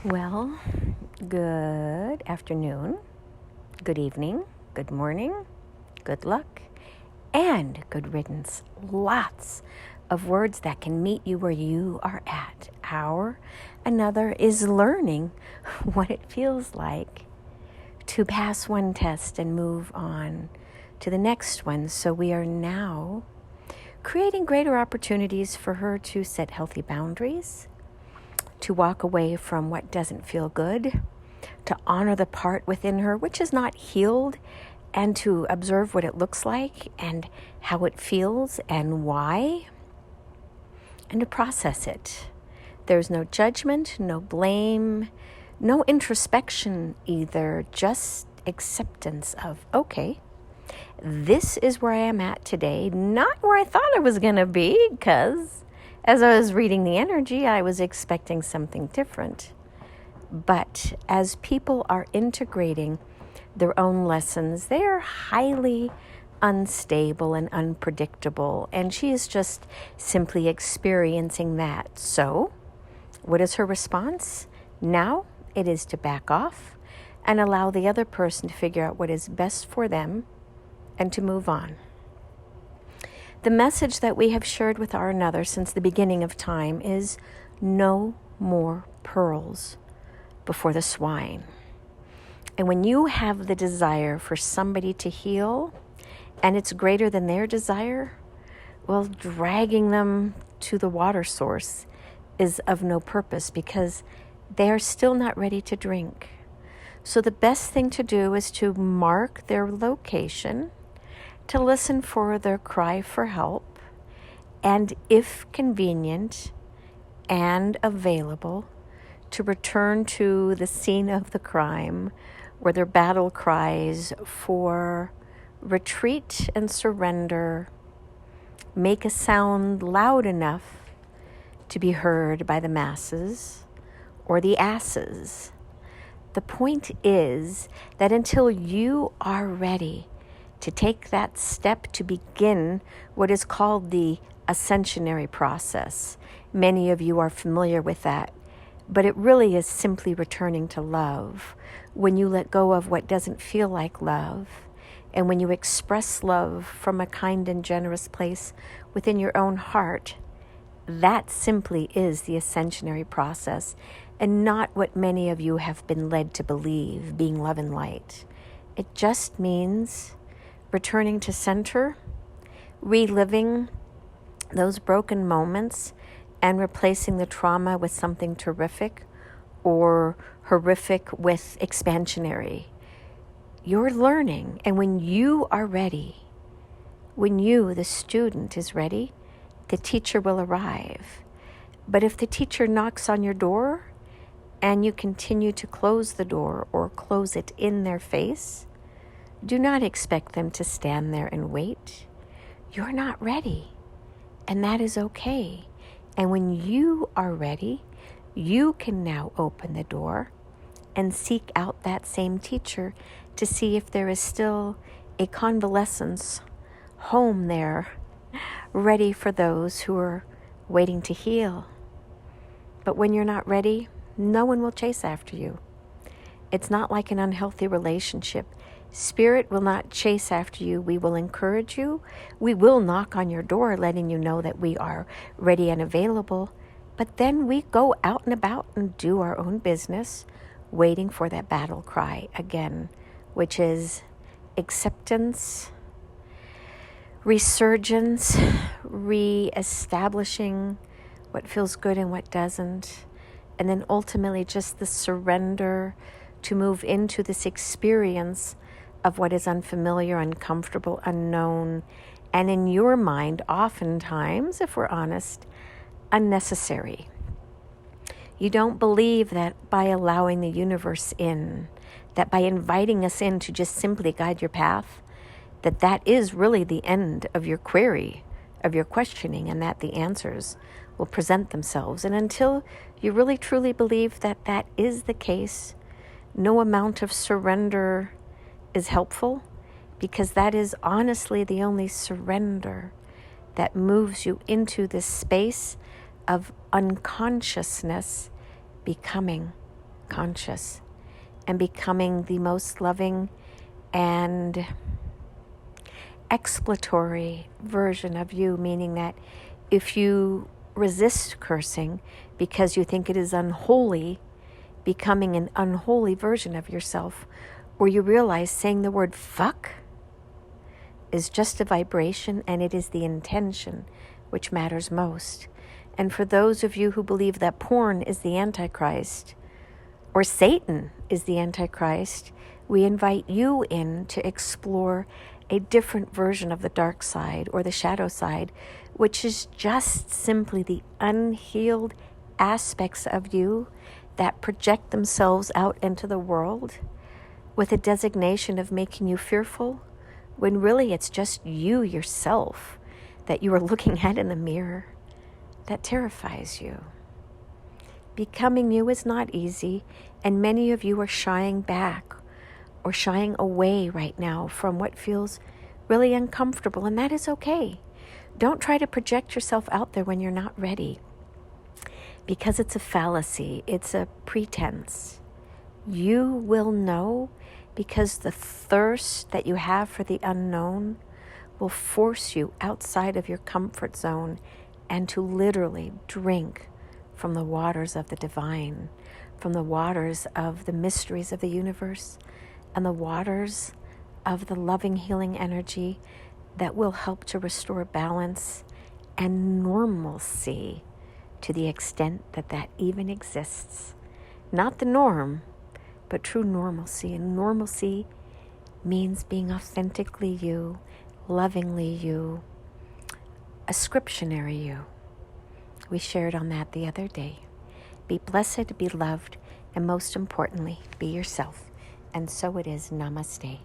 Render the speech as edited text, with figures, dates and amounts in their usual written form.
Well, good afternoon, good evening, good morning, good luck, and good riddance. Lots of words that can meet you where you are at. Another is learning what it feels like to pass one test and move on to the next one. So we are now creating greater opportunities for her to set healthy boundaries, to walk away from what doesn't feel good, to honor the part within her which is not healed, and to observe what it looks like and how it feels and why, and to process it. There's no judgment, no blame, no introspection either, just acceptance of, okay, this is where I am at today, not where I thought I was going to be, because as I was reading the energy, I was expecting something different. But as people are integrating their own lessons, they are highly unstable and unpredictable, and she is just simply experiencing that. So, what is her response? Now it is to back off and allow the other person to figure out what is best for them and to move on. The message that we have shared with our another since the beginning of time is no more pearls before the swine. And when you have the desire for somebody to heal and it's greater than their desire, well, dragging them to the water source is of no purpose because they are still not ready to drink. So the best thing to do is to mark their location, to listen for their cry for help, and if convenient and available, to return to the scene of the crime where their battle cries for retreat and surrender make a sound loud enough to be heard by the masses or the asses. The point is that until you are ready to take that step to begin what is called the Ascriptionary Process. Many of you are familiar with that, but it really is simply returning to love. When you let go of what doesn't feel like love, and when you express love from a kind and generous place within your own heart, that simply is the Ascriptionary Process, and not what many of you have been led to believe, being love and light. It just means returning to center, reliving those broken moments, and replacing the trauma with something terrific or horrific with expansionary. You're learning, and when you are ready, when you, the student, is ready, the teacher will arrive. But if the teacher knocks on your door and you continue to close the door or close it in their face, do not expect them to stand there and wait. You're not ready, and that is okay. And when you are ready, you can now open the door and seek out that same teacher to see if there is still a convalescence home there, ready for those who are waiting to heal. But when you're not ready, no one will chase after you. It's not like an unhealthy relationship. Spirit will not chase after you. We will encourage you. We will knock on your door, letting you know that we are ready and available. But then we go out and about and do our own business, waiting for that battle cry again, which is acceptance, resurgence, re-establishing what feels good and what doesn't, and then ultimately just the surrender to move into this experience of what is unfamiliar, uncomfortable, unknown, and in your mind, oftentimes, if we're honest, unnecessary. You don't believe that by allowing the universe in, that by inviting us in to just simply guide your path, that is really the end of your query, of your questioning, and that the answers will present themselves. And until you really truly believe that that is the case, no amount of surrender is helpful, because that is honestly the only surrender that moves you into this space of unconsciousness becoming conscious and becoming the most loving and exploratory version of you, meaning that if you resist cursing because you think it is unholy, becoming an unholy version of yourself, or you realize saying the word fuck is just a vibration and it is the intention which matters most. And for those of you who believe that porn is the Antichrist or Satan is the Antichrist, we invite you in to explore a different version of the dark side or the shadow side, which is just simply the unhealed aspects of you that project themselves out into the world with a designation of making you fearful, when really it's just you yourself that you are looking at in the mirror that terrifies you. Becoming you is not easy, and many of you are shying back or shying away right now from what feels really uncomfortable, and that is okay. Don't try to project yourself out there when you're not ready, because it's a fallacy, it's a pretense. You will know, because the thirst that you have for the unknown will force you outside of your comfort zone and to literally drink from the waters of the divine, from the waters of the mysteries of the universe, and the waters of the loving healing energy that will help to restore balance and normalcy to the extent that that even exists. Not the norm, but true normalcy. And normalcy means being authentically you, lovingly you, ascriptionary you. We shared on that the other day. Be blessed, be loved, and most importantly, be yourself. And so it is. Namaste.